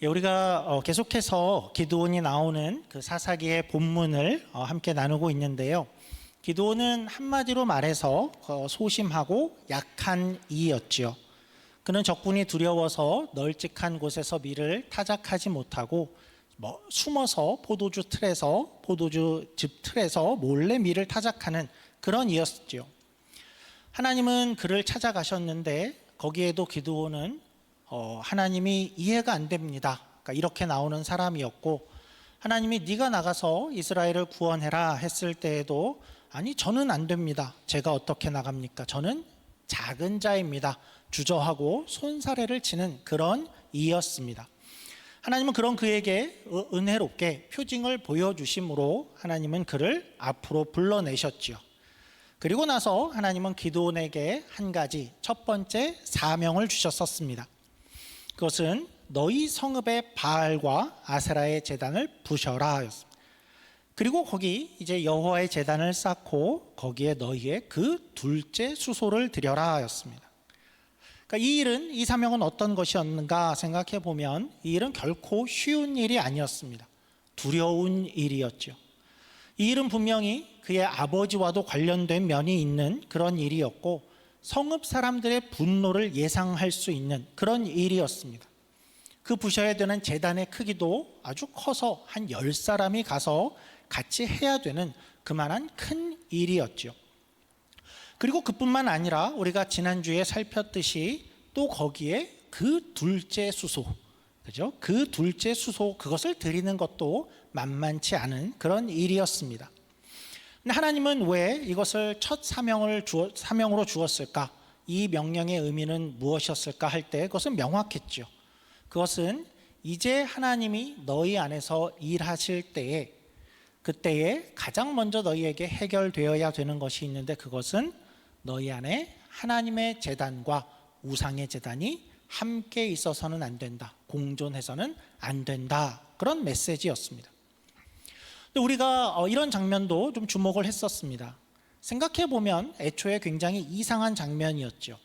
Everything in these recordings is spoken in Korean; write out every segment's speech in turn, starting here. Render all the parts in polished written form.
우리가 계속해서 기드온이 나오는 그 사사기의 본문을 함께 나누고 있는데요. 기드온은 한마디로 말해서 소심하고 약한 이였지요. 그는 적군이 두려워서 널찍한 곳에서 밀을 타작하지 못하고 숨어서 포도주즙 틀에서 몰래 밀을 타작하는 그런 이였지요. 하나님은 그를 찾아가셨는데 거기에도 기드온은 하나님이 이해가 안 됩니다. 그러니까 이렇게 나오는 사람이었고, 하나님이 네가 나가서 이스라엘을 구원해라 했을 때에도 아니 저는 안 됩니다. 제가 어떻게 나갑니까? 저는 작은 자입니다. 주저하고 손사래를 치는 그런 이였습니다. 하나님은 그런 그에게 은혜롭게 표징을 보여주심으로 하나님은 그를 앞으로 불러내셨지요. 그리고 나서 하나님은 기드온에게 한 가지 첫 번째 사명을 주셨었습니다. 그것은 너희 성읍의 바알과 아세라의 제단을 부셔라 였습니다. 그리고 거기 이제 여호와의 제단을 쌓고 거기에 너희의 그 둘째 수소를 드려라 였습니다. 그러니까 이 사명은 어떤 것이었는가 생각해 보면 이 일은 결코 쉬운 일이 아니었습니다. 두려운 일이었죠. 이 일은 분명히 그의 아버지와도 관련된 면이 있는 그런 일이었고, 성읍 사람들의 분노를 예상할 수 있는 그런 일이었습니다. 그 부셔야 되는 제단의 크기도 아주 커서 한 10사람이 가서 같이 해야 되는 그만한 큰 일이었죠. 그리고 그뿐만 아니라 우리가 지난주에 살폈듯이 또 거기에 그 둘째 수소, 그죠? 그 둘째 수소 그것을 드리는 것도 만만치 않은 그런 일이었습니다. 근데 하나님은 왜 이것을 첫 사명으로 주었을까? 이 명령의 의미는 무엇이었을까 할 때 그것은 명확했죠. 그것은 이제 하나님이 너희 안에서 일하실 때에 그때에 가장 먼저 너희에게 해결되어야 되는 것이 있는데, 그것은 너희 안에 하나님의 제단과 우상의 제단이 함께 있어서는 안 된다. 공존해서는 안 된다. 그런 메시지였습니다. 우리가 이런 장면도 좀 주목을 했었습니다. 생각해보면 애초에 굉장히 이상한 장면이었죠.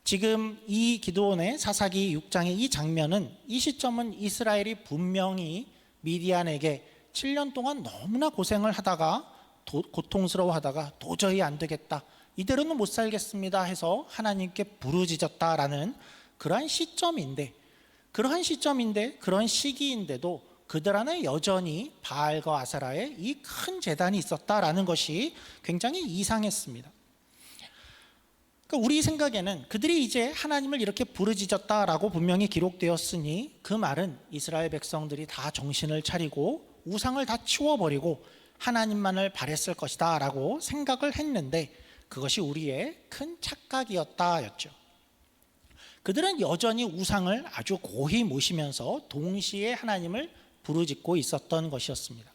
지금 이 기드온의 사사기 6장의 이 장면은, 이 시점은 이스라엘이 분명히 미디안에게 7년 동안 너무나 고생을 하다가 고통스러워하다가 도저히 안 되겠다, 이대로는 못 살겠습니다 해서 하나님께 부르짖었다라는 그러한 시점인데 그런 시기인데도 그들 안에 여전히 바알과 아세라의 이 큰 제단이 있었다라는 것이 굉장히 이상했습니다. 그러니까 우리 생각에는 그들이 이제 하나님을 이렇게 부르짖었다라고 분명히 기록되었으니 그 말은 이스라엘 백성들이 다 정신을 차리고 우상을 다 치워버리고 하나님만을 바랬을 것이다 라고 생각을 했는데, 그것이 우리의 큰 착각이었다였죠. 그들은 여전히 우상을 아주 고히 모시면서 동시에 하나님을 부르짖고 있었던 것이었습니다.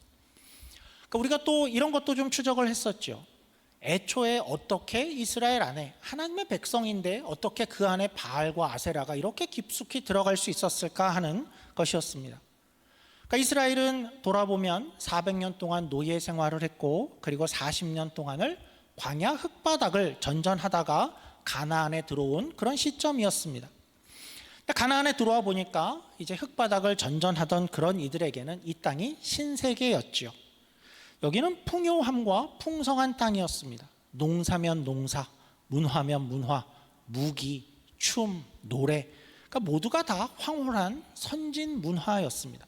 그러니까 우리가 또 이런 것도 좀 추적을 했었죠. 애초에 어떻게 이스라엘 안에 하나님의 백성인데 어떻게 그 안에 바알과 아세라가 이렇게 깊숙이 들어갈 수 있었을까 하는 것이었습니다. 그러니까 이스라엘은 돌아보면 400년 동안 노예 생활을 했고, 그리고 40년 동안을 광야 흙바닥을 전전하다가 가나안에 들어온 그런 시점이었습니다. 가나안에 들어와 보니까 이제 흙바닥을 전전하던 그런 이들에게는 이 땅이 신세계였죠. 여기는 풍요함과 풍성한 땅이었습니다. 농사면 농사, 문화면 문화, 무기, 춤, 노래, 그러니까 모두가 다 황홀한 선진 문화였습니다.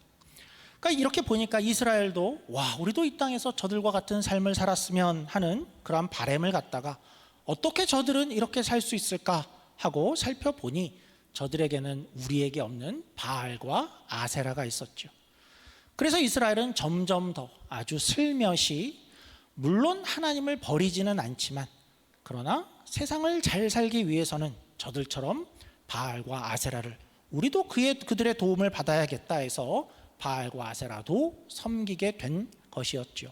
그러니까 이렇게 보니까 이스라엘도 우리도 이 땅에서 저들과 같은 삶을 살았으면 하는 그런 바람을 갖다가 어떻게 저들은 이렇게 살 수 있을까 하고 살펴보니 저들에게는 우리에게 없는 바알과 아세라가 있었죠. 그래서 이스라엘은 점점 더 아주 슬며시, 물론 하나님을 버리지는 않지만 그러나 세상을 잘 살기 위해서는 저들처럼 바알과 아세라를, 우리도 그들의 도움을 받아야겠다 해서 바알과 아세라도 섬기게 된 것이었죠.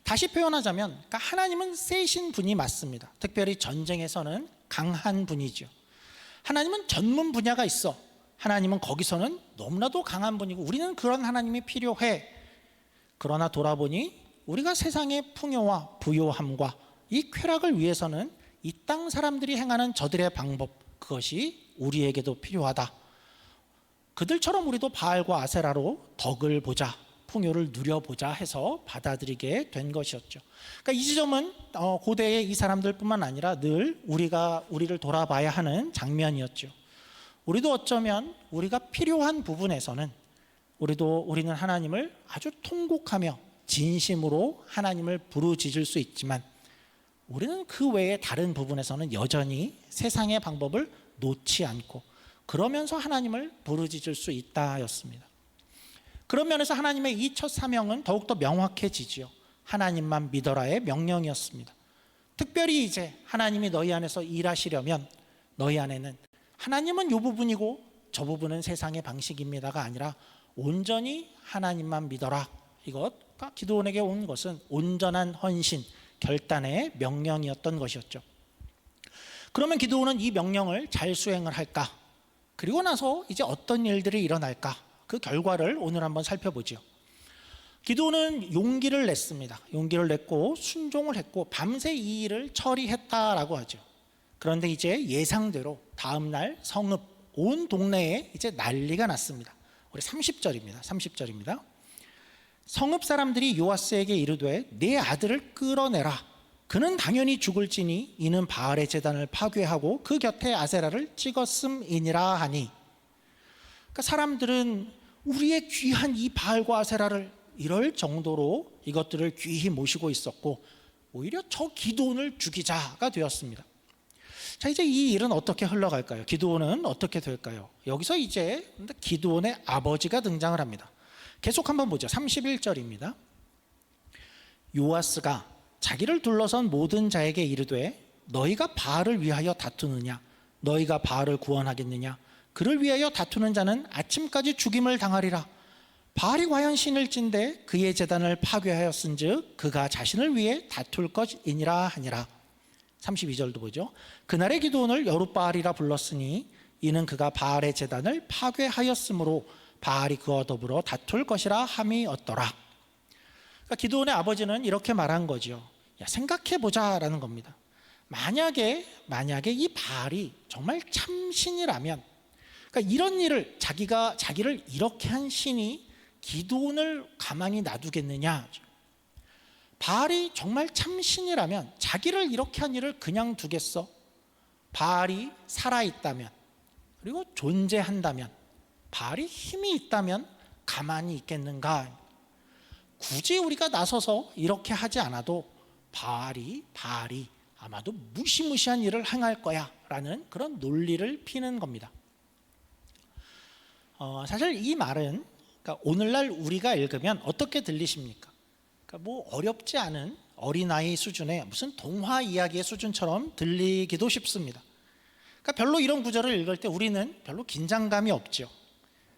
다시 표현하자면, 그러니까 하나님은 세신 분이 맞습니다. 특별히 전쟁에서는 강한 분이죠. 하나님은 전문 분야가 있어. 하나님은 거기서는 너무나도 강한 분이고 우리는 그런 하나님이 필요해. 그러나 돌아보니 우리가 세상의 풍요와 부요함과 이 쾌락을 위해서는 이 땅 사람들이 행하는 저들의 방법, 그것이 우리에게도 필요하다. 그들처럼 우리도 바알과 아세라로 덕을 보자, 풍요를 누려보자 해서 받아들이게 된 것이었죠. 그러니까 이 지점은 고대의 이 사람들뿐만 아니라 늘 우리를 돌아봐야 하는 장면이었죠. 우리도 어쩌면 우리가 필요한 부분에서는 우리는 하나님을 아주 통곡하며 진심으로 하나님을 부르짖을 수 있지만, 우리는 그 외에 다른 부분에서는 여전히 세상의 방법을 놓지 않고 그러면서 하나님을 부르짖을 수 있다였습니다. 그런 면에서 하나님의 이 첫 사명은 더욱더 명확해지지요. 하나님만 믿어라의 명령이었습니다. 특별히 이제 하나님이 너희 안에서 일하시려면 너희 안에는 하나님은 이 부분이고 저 부분은 세상의 방식입니다가 아니라 온전히 하나님만 믿어라. 이것과 기드온에게 온 것은 온전한 헌신, 결단의 명령이었던 것이었죠. 그러면 기드온은 이 명령을 잘 수행을 할까? 그리고 나서 이제 어떤 일들이 일어날까? 그 결과를 오늘 한번 살펴보죠. 기드온은 용기를 냈습니다. 용기를 냈고 순종을 했고 밤새 이 일을 처리했다라고 하죠. 그런데 이제 예상대로 다음 날 성읍 온 동네에 이제 난리가 났습니다. 우리 30절입니다. 성읍 사람들이 요아스에게 이르되 내 아들을 끌어내라. 그는 당연히 죽을지니 이는 바알의 제단을 파괴하고 그 곁에 아세라를 찍었음이니라 하니. 그러니까 사람들은 우리의 귀한 이 바알과 아세라를 이럴 정도로 이것들을 귀히 모시고 있었고 오히려 저 기드온을 죽이자가 되었습니다. 자, 이제 이 일은 어떻게 흘러갈까요? 기드온은 어떻게 될까요? 여기서 이제 기드온의 아버지가 등장을 합니다. 계속 한번 보죠. 31절입니다. 요아스가 자기를 둘러선 모든 자에게 이르되 너희가 바알을 위하여 다투느냐? 너희가 바알을 구원하겠느냐? 그를 위하여 다투는 자는 아침까지 죽임을 당하리라. 바알이 과연 신일진데 그의 제단을 파괴하였은즉 그가 자신을 위해 다툴 것이니라 하니라. 32절도 보죠. 그날의 기드온을 여룻바알이라 불렀으니 이는 그가 바알의 제단을 파괴하였으므로 바알이 그와 더불어 다툴 것이라 함이었더라. 그러니까 기드온의 아버지는 이렇게 말한 거죠. 야, 생각해보자라는 겁니다. 만약에 이 바알이 정말 참 신이라면, 그러니까 이런 일을 자기를 이렇게 한 신이 기드온을 가만히 놔두겠느냐. 바알이 정말 참 신이라면 자기를 이렇게 한 일을 그냥 두겠어? 바알이 살아있다면, 그리고 존재한다면, 바알이 힘이 있다면 가만히 있겠는가? 굳이 우리가 나서서 이렇게 하지 않아도 바알이 아마도 무시무시한 일을 행할 거야 라는 그런 논리를 피는 겁니다. 사실 이 말은, 그러니까 오늘날 우리가 읽으면 어떻게 들리십니까? 그러니까 뭐 어렵지 않은 어린아이 수준의 무슨 동화 이야기의 수준처럼 들리기도 쉽습니다. 그러니까 별로 이런 구절을 읽을 때 우리는 별로 긴장감이 없죠.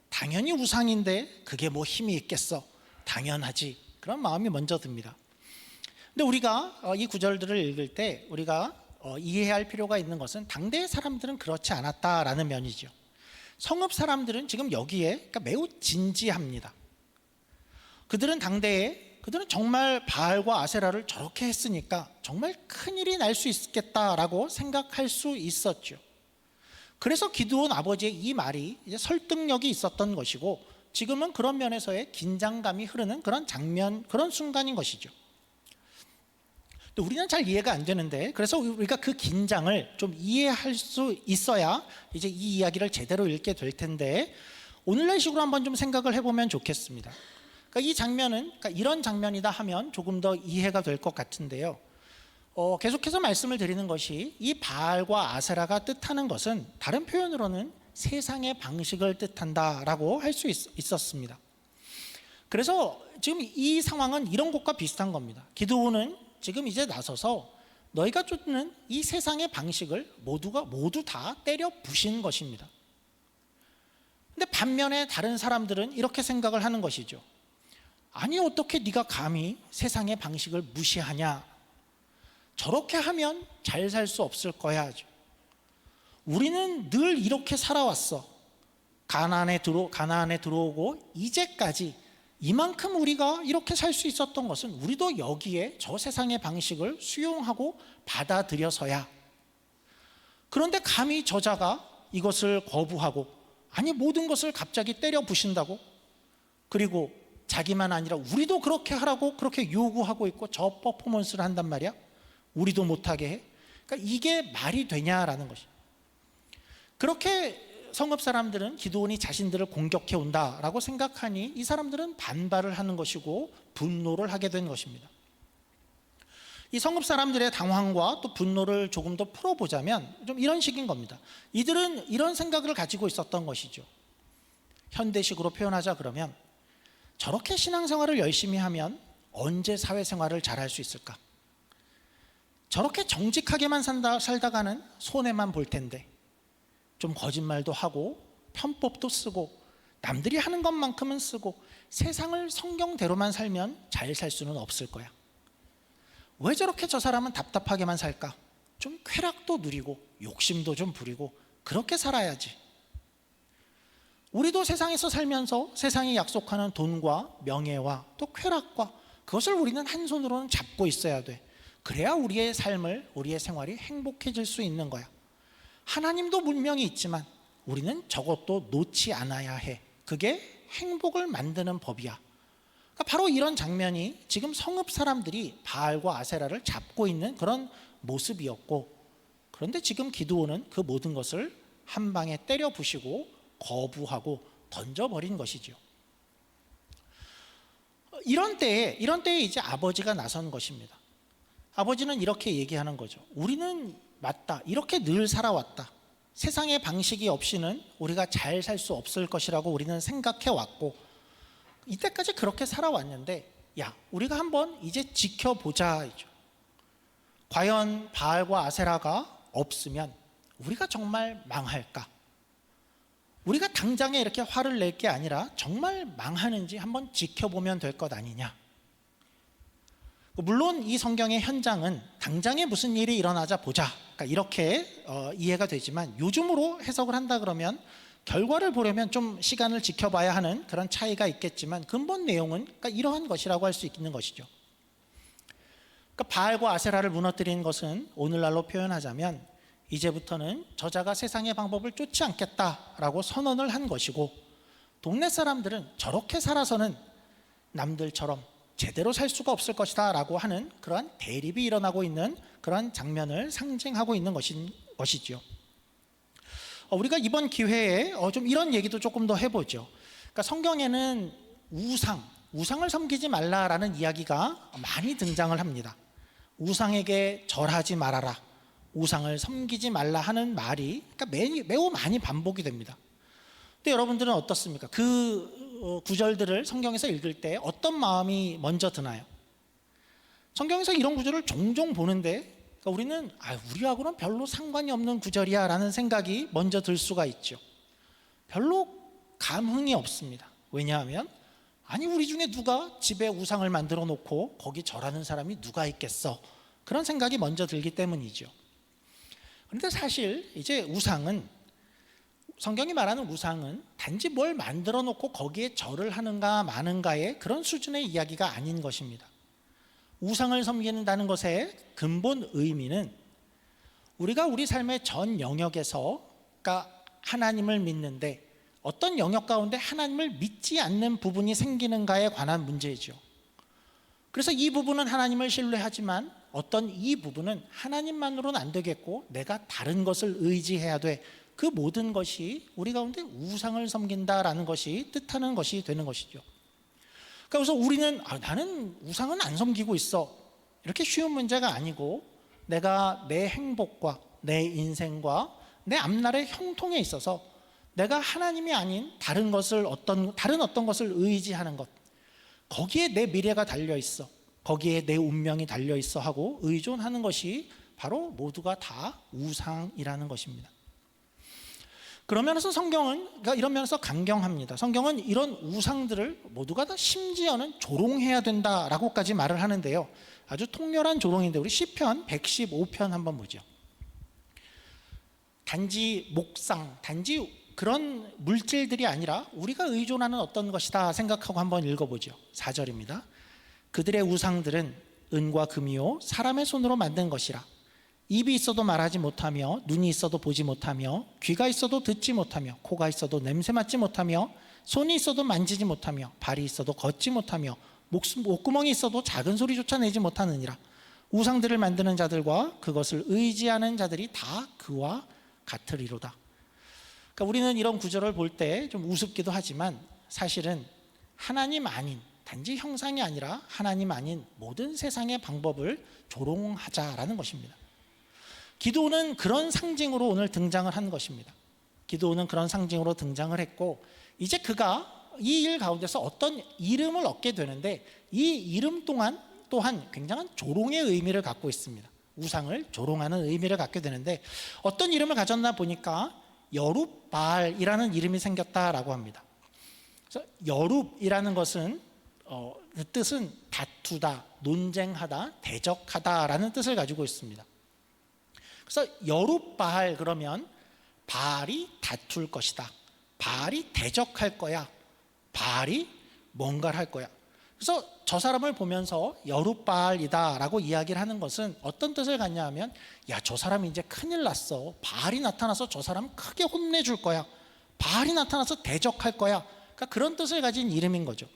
당연히 우상인데 그게 뭐 힘이 있겠어? 당연하지. 그런 마음이 먼저 듭니다. 근데 우리가 이 구절들을 읽을 때 우리가 이해해야 할 필요가 있는 것은 당대의 사람들은 그렇지 않았다라는 면이죠. 성읍 사람들은 지금 여기에 그러니까 매우 진지합니다. 그들은 정말 바알과 아세라를 저렇게 했으니까 정말 큰일이 날 수 있겠다라고 생각할 수 있었죠. 그래서 기드온 아버지의 이 말이 이제 설득력이 있었던 것이고, 지금은 그런 면에서의 긴장감이 흐르는 그런 장면, 그런 순간인 것이죠. 우리는 잘 이해가 안 되는데, 그래서 우리가 그 긴장을 좀 이해할 수 있어야 이제 이 이야기를 제대로 읽게 될 텐데, 오늘날 식으로 한번 좀 생각을 해보면 좋겠습니다. 그러니까 이 장면은, 그러니까 이런 장면이다 하면 조금 더 이해가 될 것 같은데요. 계속해서 말씀을 드리는 것이 이 바알과 아세라가 뜻하는 것은 다른 표현으로는 세상의 방식을 뜻한다라고 할 수 있었습니다. 그래서 지금 이 상황은 이런 것과 비슷한 겁니다. 기드온은 지금 이제 나서서 너희가 쫓는 이 세상의 방식을 모두 다 때려 부신 것입니다. 근데 반면에 다른 사람들은 이렇게 생각을 하는 것이죠. 아니, 어떻게 네가 감히 세상의 방식을 무시하냐? 저렇게 하면 잘 살 수 없을 거야. 우리는 늘 이렇게 살아왔어. 가나안에 들어오고 이제까지 이만큼 우리가 이렇게 살 수 있었던 것은 우리도 여기에 저 세상의 방식을 수용하고 받아들여서야. 그런데 감히 저자가 이것을 거부하고 아니 모든 것을 갑자기 때려 부신다고? 그리고 자기만 아니라 우리도 그렇게 하라고 그렇게 요구하고 있고 저 퍼포먼스를 한단 말이야? 우리도 못하게 해? 그러니까 이게 말이 되냐라는 것이. 그렇게 성읍 사람들은 기드온이 자신들을 공격해 온다라고 생각하니 이 사람들은 반발을 하는 것이고 분노를 하게 된 것입니다. 이 성읍 사람들의 당황과 또 분노를 조금 더 풀어보자면 좀 이런 식인 겁니다. 이들은 이런 생각을 가지고 있었던 것이죠. 현대식으로 표현하자 그러면 저렇게 신앙생활을 열심히 하면 언제 사회생활을 잘할 수 있을까? 저렇게 정직하게만 살다가는 손해만 볼 텐데 좀 거짓말도 하고 편법도 쓰고 남들이 하는 것만큼은 쓰고 세상을 성경대로만 살면 잘 살 수는 없을 거야. 왜 저렇게 저 사람은 답답하게만 살까? 좀 쾌락도 누리고 욕심도 좀 부리고 그렇게 살아야지. 우리도 세상에서 살면서 세상이 약속하는 돈과 명예와 또 쾌락과 그것을 우리는 한 손으로는 잡고 있어야 돼. 그래야 우리의 삶을, 우리의 생활이 행복해질 수 있는 거야. 하나님도 분명히 있지만 우리는 저것도 놓지 않아야 해. 그게 행복을 만드는 법이야. 그러니까 바로 이런 장면이 지금 성읍 사람들이 바알과 아세라를 잡고 있는 그런 모습이었고, 그런데 지금 기드온은 그 모든 것을 한 방에 때려 부시고 거부하고 던져버린 것이죠. 이런 때에 이제 아버지가 나선 것입니다. 아버지는 이렇게 얘기하는 거죠. 우리는 맞다. 이렇게 늘 살아왔다. 세상의 방식이 없이는 우리가 잘 살 수 없을 것이라고 우리는 생각해 왔고 이때까지 그렇게 살아왔는데 야, 우리가 한번 이제 지켜보자. 과연 바알과 아세라가 없으면 우리가 정말 망할까? 우리가 당장에 이렇게 화를 낼 게 아니라 정말 망하는지 한번 지켜보면 될 것 아니냐. 물론 이 성경의 현장은 당장에 무슨 일이 일어나자 보자, 그러니까 이렇게 이해가 되지만 요즘으로 해석을 한다 그러면 결과를 보려면 좀 시간을 지켜봐야 하는 그런 차이가 있겠지만 근본 내용은 그러니까 이러한 것이라고 할 수 있는 것이죠. 그러니까 바알과 아세라를 무너뜨린 것은 오늘날로 표현하자면 이제부터는 저자가 세상의 방법을 쫓지 않겠다라고 선언을 한 것이고, 동네 사람들은 저렇게 살아서는 남들처럼 제대로 살 수가 없을 것이다 라고 하는 그러한 대립이 일어나고 있는 그러한 장면을 상징하고 있는 것이죠. 우리가 이번 기회에 좀 이런 얘기도 조금 더 해보죠. 그러니까 성경에는 우상을 섬기지 말라라는 이야기가 많이 등장을 합니다. 우상에게 절하지 말아라, 우상을 섬기지 말라 하는 말이 그러니까 매우 많이 반복이 됩니다. 근데 여러분들은 어떻습니까? 그 구절들을 성경에서 읽을 때 어떤 마음이 먼저 드나요? 성경에서 이런 구절을 종종 보는데 그러니까 우리는 우리하고는 별로 상관이 없는 구절이야 라는 생각이 먼저 들 수가 있죠. 별로 감흥이 없습니다. 왜냐하면 우리 중에 누가 집에 우상을 만들어 놓고 거기 절하는 사람이 누가 있겠어? 그런 생각이 먼저 들기 때문이죠. 그런데 사실 이제 성경이 말하는 우상은 단지 뭘 만들어 놓고 거기에 절을 하는가 마는가의 그런 수준의 이야기가 아닌 것입니다. 우상을 섬긴다는 것의 근본 의미는 우리가 우리 삶의 전 영역에서 그러니까 하나님을 믿는데 어떤 영역 가운데 하나님을 믿지 않는 부분이 생기는가에 관한 문제이죠. 그래서 이 부분은 하나님을 신뢰하지만 어떤 이 부분은 하나님만으로는 안 되겠고 내가 다른 것을 의지해야 돼. 그 모든 것이 우리 가운데 우상을 섬긴다라는 것이 뜻하는 것이 되는 것이죠. 그래서 우리는 나는 우상은 안 섬기고 있어, 이렇게 쉬운 문제가 아니고 내가 내 행복과 내 인생과 내 앞날의 형통에 있어서 내가 하나님이 아닌 다른 어떤 것을 의지하는 것, 거기에 내 미래가 달려있어, 거기에 내 운명이 달려있어 하고 의존하는 것이 바로 모두가 다 우상이라는 것입니다. 그런 면에서 성경은 이런 면에서 강경합니다. 성경은 이런 우상들을 모두가 다 심지어는 조롱해야 된다라고까지 말을 하는데요. 아주 통렬한 조롱인데 우리 시편 115편 한번 보죠. 단지 목상, 단지 그런 물질들이 아니라 우리가 의존하는 어떤 것이다 생각하고 한번 읽어보죠. 4절입니다. 그들의 우상들은 은과 금이요 사람의 손으로 만든 것이라. 입이 있어도 말하지 못하며, 눈이 있어도 보지 못하며, 귀가 있어도 듣지 못하며, 코가 있어도 냄새 맡지 못하며, 손이 있어도 만지지 못하며, 발이 있어도 걷지 못하며, 목구멍이 있어도 작은 소리조차 내지 못하느니라. 우상들을 만드는 자들과 그것을 의지하는 자들이 다 그와 같으리로다. 그러니까 우리는 이런 구절을 볼 때 좀 우습기도 하지만 사실은 하나님 아닌, 단지 형상이 아니라 하나님 아닌 모든 세상의 방법을 조롱하자라는 것입니다. 기드온은 그런 상징으로 오늘 등장을 한 것입니다. 기드온은 그런 상징으로 등장을 했고, 이제 그가 이 일 가운데서 어떤 이름을 얻게 되는데, 이 이름 또한 굉장한 조롱의 의미를 갖고 있습니다. 우상을 조롱하는 의미를 갖게 되는데, 어떤 이름을 가졌나 보니까 여룹바알이라는 이름이 생겼다라고 합니다. 그래서 여룹이라는 것은 그 뜻은 다투다, 논쟁하다, 대적하다라는 뜻을 가지고 있습니다. 그래서 여룹바알 그러면 바알이 다툴 것이다, 바알이 대적할 거야, 바알이 뭔가를 할 거야. 그래서 저 사람을 보면서 여룹바알이다 라고 이야기를 하는 것은 어떤 뜻을 갖냐 하면, 야, 저 사람이 이제 큰일 났어, 바알이 나타나서 저 사람 크게 혼내줄 거야, 바알이 나타나서 대적할 거야. 그러니까 그런 뜻을 가진 이름인 거죠.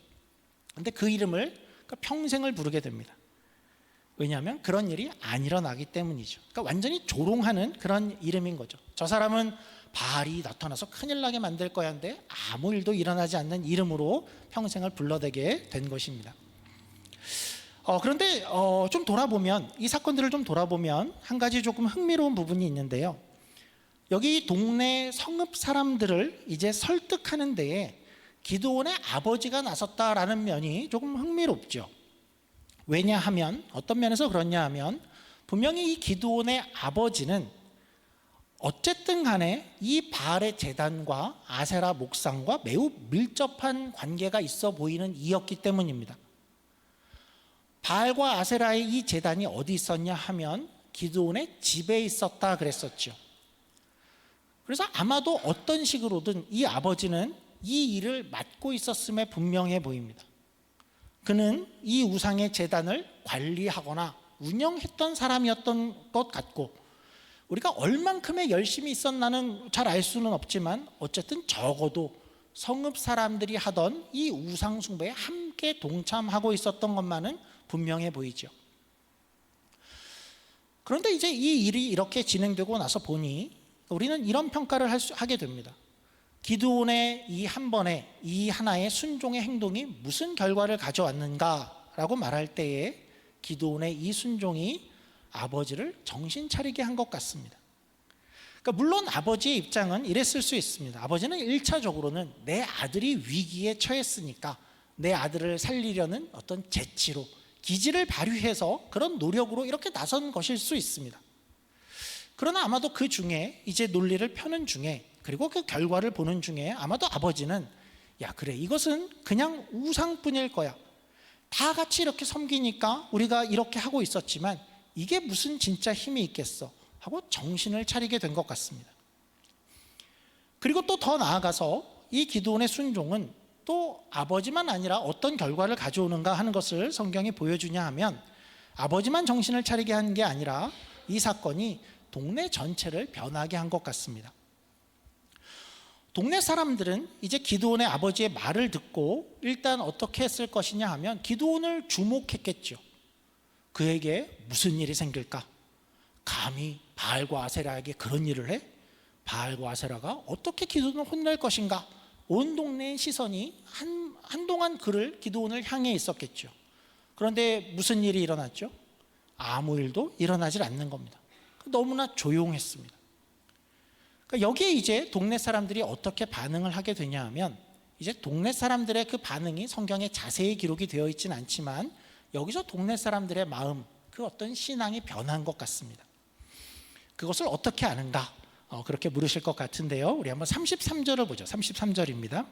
근데 그 이름을 평생을 부르게 됩니다. 왜냐하면 그런 일이 안 일어나기 때문이죠. 그러니까 완전히 조롱하는 그런 이름인 거죠. 저 사람은 바알이 나타나서 큰일 나게 만들 거야 하는데 아무 일도 일어나지 않는 이름으로 평생을 불러대게 된 것입니다. 그런데 좀 돌아보면, 이 사건들을 좀 돌아보면 한 가지 조금 흥미로운 부분이 있는데요. 여기 동네 성읍 사람들을 이제 설득하는 데에 기드온의 아버지가 나섰다라는 면이 조금 흥미롭죠. 왜냐하면, 어떤 면에서 그렇냐 하면, 분명히 이 기드온의 아버지는 어쨌든 간에 이 바알의 제단과 아세라 목상과 매우 밀접한 관계가 있어 보이는 이였기 때문입니다. 바알과 아세라의 이 제단이 어디 있었냐 하면 기드온의 집에 있었다 그랬었죠. 그래서 아마도 어떤 식으로든 이 아버지는 이 일을 맡고 있었음에 분명해 보입니다. 그는 이 우상의 제단을 관리하거나 운영했던 사람이었던 것 같고, 우리가 얼만큼의 열심히 있었나는 잘 알 수는 없지만 어쨌든 적어도 성읍 사람들이 하던 이 우상 숭배에 함께 동참하고 있었던 것만은 분명해 보이죠. 그런데 이제 이 일이 이렇게 진행되고 나서 보니 우리는 이런 평가를 하게 됩니다. 기드온의 이 한 번의 이 하나의 순종의 행동이 무슨 결과를 가져왔는가라고 말할 때에 기드온의 이 순종이 아버지를 정신 차리게 한 것 같습니다. 그러니까 물론 아버지의 입장은 이랬을 수 있습니다. 아버지는 1차적으로는 내 아들이 위기에 처했으니까 내 아들을 살리려는 어떤 재치로, 기지를 발휘해서 그런 노력으로 이렇게 나선 것일 수 있습니다. 그러나 아마도 그 중에 이제 논리를 펴는 중에, 그리고 그 결과를 보는 중에 아마도 아버지는, 야, 그래, 이것은 그냥 우상뿐일 거야, 다 같이 이렇게 섬기니까 우리가 이렇게 하고 있었지만 이게 무슨 진짜 힘이 있겠어 하고 정신을 차리게 된 것 같습니다. 그리고 또 더 나아가서 이 기드온의 순종은 또 아버지만 아니라 어떤 결과를 가져오는가 하는 것을 성경이 보여주냐 하면, 아버지만 정신을 차리게 한 게 아니라 이 사건이 동네 전체를 변하게 한 것 같습니다. 동네 사람들은 이제 기드온의 아버지의 말을 듣고 일단 어떻게 했을 것이냐 하면 기드온을 주목했겠죠. 그에게 무슨 일이 생길까? 감히 바알과 아세라에게 그런 일을 해? 바알과 아세라가 어떻게 기드온을 혼낼 것인가? 온 동네의 시선이 한동안 기드온을 향해 있었겠죠. 그런데 무슨 일이 일어났죠? 아무 일도 일어나질 않는 겁니다. 너무나 조용했습니다. 그러니까 여기에 이제 동네 사람들이 어떻게 반응을 하게 되냐 하면, 이제 동네 사람들의 그 반응이 성경에 자세히 기록이 되어 있지는 않지만 여기서 동네 사람들의 마음, 그 어떤 신앙이 변한 것 같습니다. 그것을 어떻게 아는가? 그렇게 물으실 것 같은데요. 우리 한번 33절을 보죠. 33절입니다.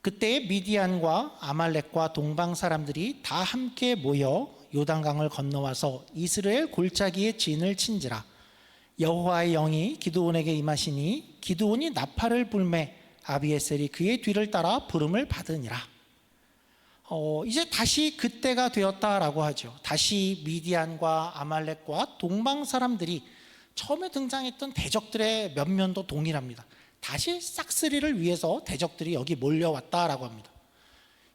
그때 미디안과 아말렉과 동방 사람들이 다 함께 모여 요단강을 건너와서 이스라엘 골짜기에 진을 친지라. 여호와의 영이 기드온에게 임하시니 기드온이 나팔을 불매 아비에셀이 그의 뒤를 따라 부름을 받으니라. 이제 다시 그때가 되었다라고 하죠. 다시 미디안과 아말렉과 동방 사람들이 처음에 등장했던 대적들의 면면도 동일합니다. 다시 싹쓸이를 위해서 대적들이 여기 몰려왔다라고 합니다.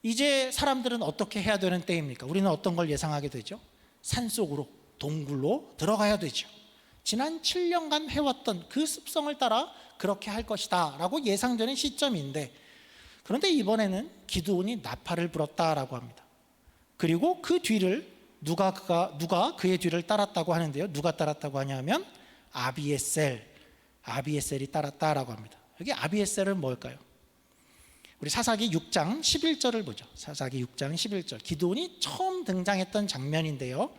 이제 사람들은 어떻게 해야 되는 때입니까? 우리는 어떤 걸 예상하게 되죠? 산속으로, 동굴로 들어가야 되죠. 지난 7년간 해왔던 그 습성을 따라 그렇게 할 것이다 라고 예상되는 시점인데, 그런데 이번에는 기드온이 나팔을 불었다라고 합니다. 그리고 그 뒤를 누가 그의 뒤를 따랐다고 하는데요. 누가 따랐다고 하냐면 아비에셀이 따랐다라고 합니다. 여기 아비에셀은 뭘까요? 우리 사사기 6장 11절을 보죠. 사사기 6장 11절. 기드온이 처음 등장했던 장면인데요.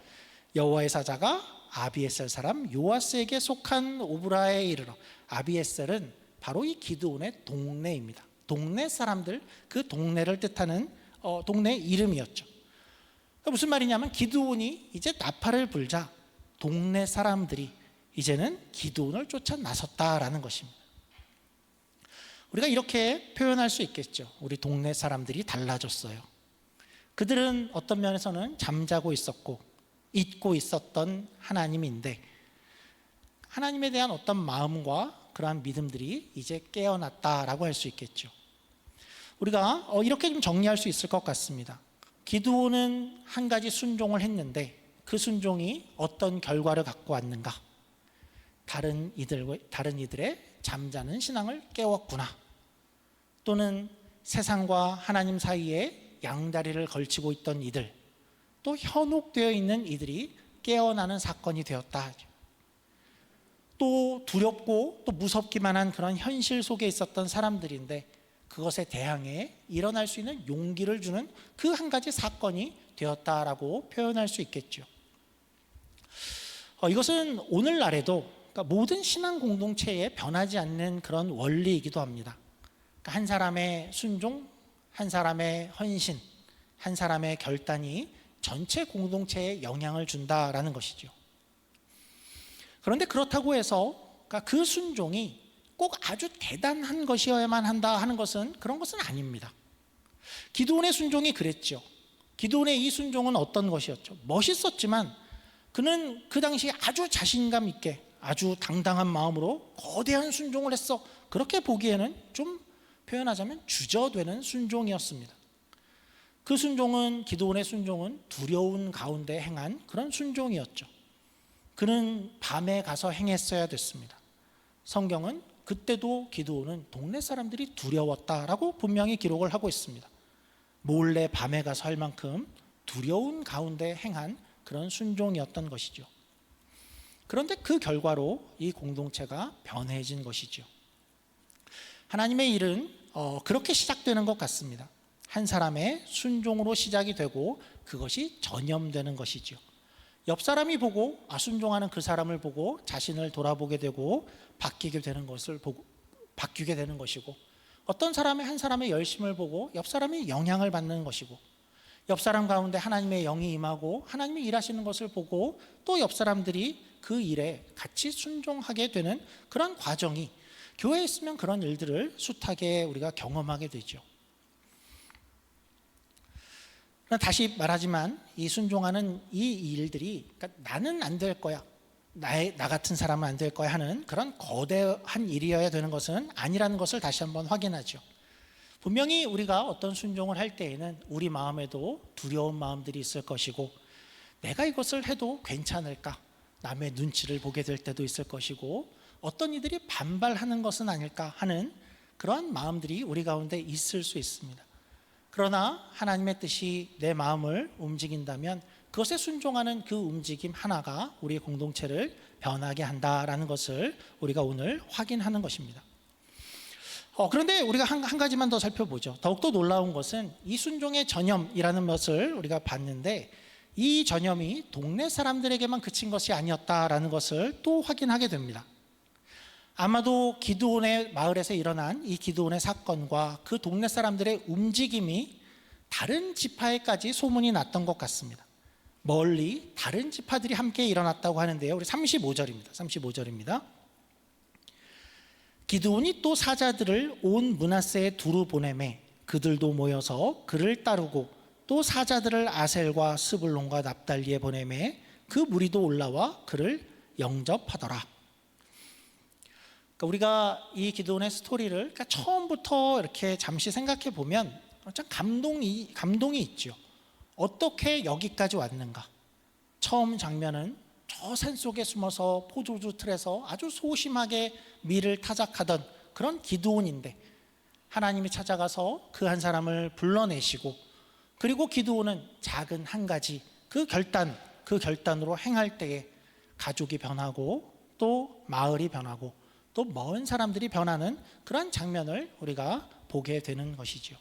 여호와의 사자가 아비에셀 사람 요아스에게 속한 오브라에 이르러. 아비에셀은 바로 이 기드온의 동네입니다. 동네 사람들, 그 동네를 뜻하는 동네 이름이었죠. 무슨 말이냐면 기드온이 이제 나팔을 불자 동네 사람들이 이제는 기드온을 쫓아 나섰다라는 것입니다. 우리가 이렇게 표현할 수 있겠죠. 우리 동네 사람들이 달라졌어요. 그들은 어떤 면에서는 잠자고 있었고 잊고 있었던 하나님인데, 하나님에 대한 어떤 마음과 그러한 믿음들이 이제 깨어났다라고 할 수 있겠죠. 우리가 이렇게 좀 정리할 수 있을 것 같습니다. 기드온은 한 가지 순종을 했는데 그 순종이 어떤 결과를 갖고 왔는가? 다른 이들의 잠자는 신앙을 깨웠구나. 또는 세상과 하나님 사이에 양다리를 걸치고 있던 이들, 또 현혹되어 있는 이들이 깨어나는 사건이 되었다. 또 두렵고 또 무섭기만 한 그런 현실 속에 있었던 사람들인데 그것에 대항해 일어날 수 있는 용기를 주는 그 한 가지 사건이 되었다라고 표현할 수 있겠죠. 이것은 오늘날에도 그러니까 모든 신앙 공동체에 변하지 않는 그런 원리이기도 합니다. 그러니까 한 사람의 순종, 한 사람의 헌신, 한 사람의 결단이 전체 공동체에 영향을 준다라는 것이죠. 그런데 그렇다고 해서 그러니까 그 순종이 꼭 아주 대단한 것이어야만 한다 하는 것은 그런 것은 아닙니다. 기드온의 순종이 그랬죠. 기드온의 이 순종은 어떤 것이었죠? 멋있었지만 그는 그 당시에 아주 자신감 있게 아주 당당한 마음으로 거대한 순종을 했어. 그렇게 보기에는 좀 표현하자면 주저되는 순종이었습니다. 그 순종은, 기드온의 순종은 두려운 가운데 행한 그런 순종이었죠. 그는 밤에 가서 행했어야 됐습니다. 성경은 그때도 기드온은 동네 사람들이 두려웠다라고 분명히 기록을 하고 있습니다. 몰래 밤에 가서 할 만큼 두려운 가운데 행한 그런 순종이었던 것이죠. 그런데 그 결과로 이 공동체가 변해진 것이죠. 하나님의 일은 그렇게 시작되는 것 같습니다. 한 사람의 순종으로 시작이 되고 그것이 전염되는 것이죠. 옆 사람이 보고 순종하는 그 사람을 보고 자신을 돌아보게 되고 바뀌게 되는 것이고, 어떤 사람의 한 사람의 열심을 보고 옆 사람이 영향을 받는 것이고, 옆 사람 가운데 하나님의 영이 임하고 하나님이 일하시는 것을 보고 또 옆 사람들이 그 일에 같이 순종하게 되는 그런 과정이 교회에 있으면 그런 일들을 숱하게 우리가 경험하게 되죠. 다시 말하지만 이 순종하는 이 일들이 그러니까 나는 안 될 거야, 나 같은 사람은 안 될 거야 하는 그런 거대한 일이어야 되는 것은 아니라는 것을 다시 한번 확인하죠. 분명히 우리가 어떤 순종을 할 때에는 우리 마음에도 두려운 마음들이 있을 것이고, 내가 이것을 해도 괜찮을까, 남의 눈치를 보게 될 때도 있을 것이고, 어떤 이들이 반발하는 것은 아닐까 하는 그러한 마음들이 우리 가운데 있을 수 있습니다. 그러나 하나님의 뜻이 내 마음을 움직인다면 그것에 순종하는 그 움직임 하나가 우리의 공동체를 변하게 한다라는 것을 우리가 오늘 확인하는 것입니다. 그런데 우리가 한 가지만 더 살펴보죠. 더욱더 놀라운 것은 이 순종의 전염이라는 것을 우리가 봤는데, 이 전염이 동네 사람들에게만 그친 것이 아니었다라는 것을 또 확인하게 됩니다. 아마도 기드온의 마을에서 일어난 이 기드온의 사건과 그 동네 사람들의 움직임이 다른 지파에까지 소문이 났던 것 같습니다. 멀리 다른 지파들이 함께 일어났다고 하는데요. 우리 35절입니다. 기드온이 또 사자들을 온 므낫세에 두루 보내매 그들도 모여서 그를 따르고 또 사자들을 아셀과 스불론과 납달리에 보내매 그 무리도 올라와 그를 영접하더라. 그러니까 우리가 이 기드온의 스토리를 그러니까 처음부터 이렇게 잠시 생각해 보면 참 감동이 있죠. 어떻게 여기까지 왔는가? 처음 장면은 저 산속에 숨어서 포도주 틀에서 아주 소심하게 밀을 타작하던 그런 기드온인데 하나님이 찾아가서 그 한 사람을 불러내시고, 그리고 기드온은 작은 한 가지 그 결단으로 행할 때에 가족이 변하고 또 마을이 변하고 또 먼 사람들이 변하는 그런 장면을 우리가 보게 되는 것이죠.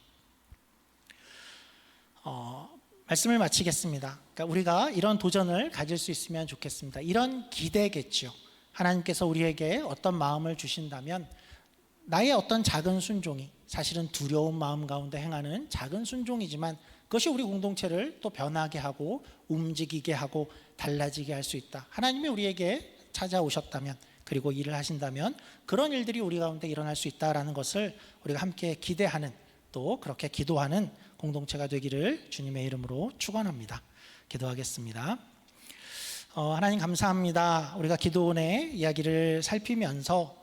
말씀을 마치겠습니다. 그러니까 우리가 이런 도전을 가질 수 있으면 좋겠습니다. 이런 기대겠죠. 하나님께서 우리에게 어떤 마음을 주신다면 나의 어떤 작은 순종이, 사실은 두려운 마음 가운데 행하는 작은 순종이지만 그것이 우리 공동체를 또 변하게 하고 움직이게 하고 달라지게 할 수 있다. 하나님이 우리에게 찾아오셨다면, 그리고 일을 하신다면 그런 일들이 우리 가운데 일어날 수 있다라는 것을 우리가 함께 기대하는, 또 그렇게 기도하는 공동체가 되기를 주님의 이름으로 축원합니다. 기도하겠습니다. 하나님 감사합니다. 우리가 기드온의 이야기를 살피면서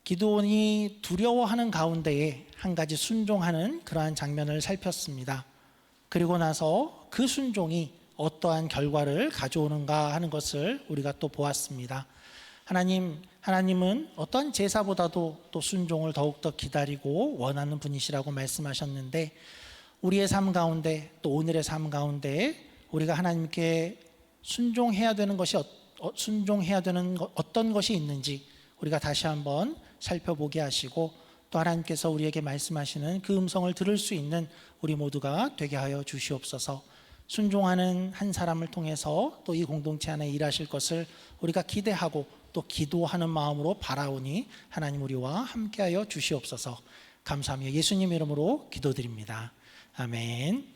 기드온이 두려워하는 가운데에 한 가지 순종하는 그러한 장면을 살폈습니다. 그리고 나서 그 순종이 어떠한 결과를 가져오는가 하는 것을 우리가 또 보았습니다. 하나님은 어떤 제사보다도 또 순종을 더욱더 기다리고 원하는 분이시라고 말씀하셨는데, 우리의 삶 가운데 또 오늘의 삶 가운데 우리가 하나님께 순종해야 되는 어떤 것이 있는지 우리가 다시 한번 살펴보게 하시고, 또 하나님께서 우리에게 말씀하시는 그 음성을 들을 수 있는 우리 모두가 되게 하여 주시옵소서. 순종하는 한 사람을 통해서 또 이 공동체 안에 일하실 것을 우리가 기대하고 또 기도하는 마음으로 바라오니 하나님 우리와 함께하여 주시옵소서. 감사하며 예수님 이름으로 기도드립니다. 아멘.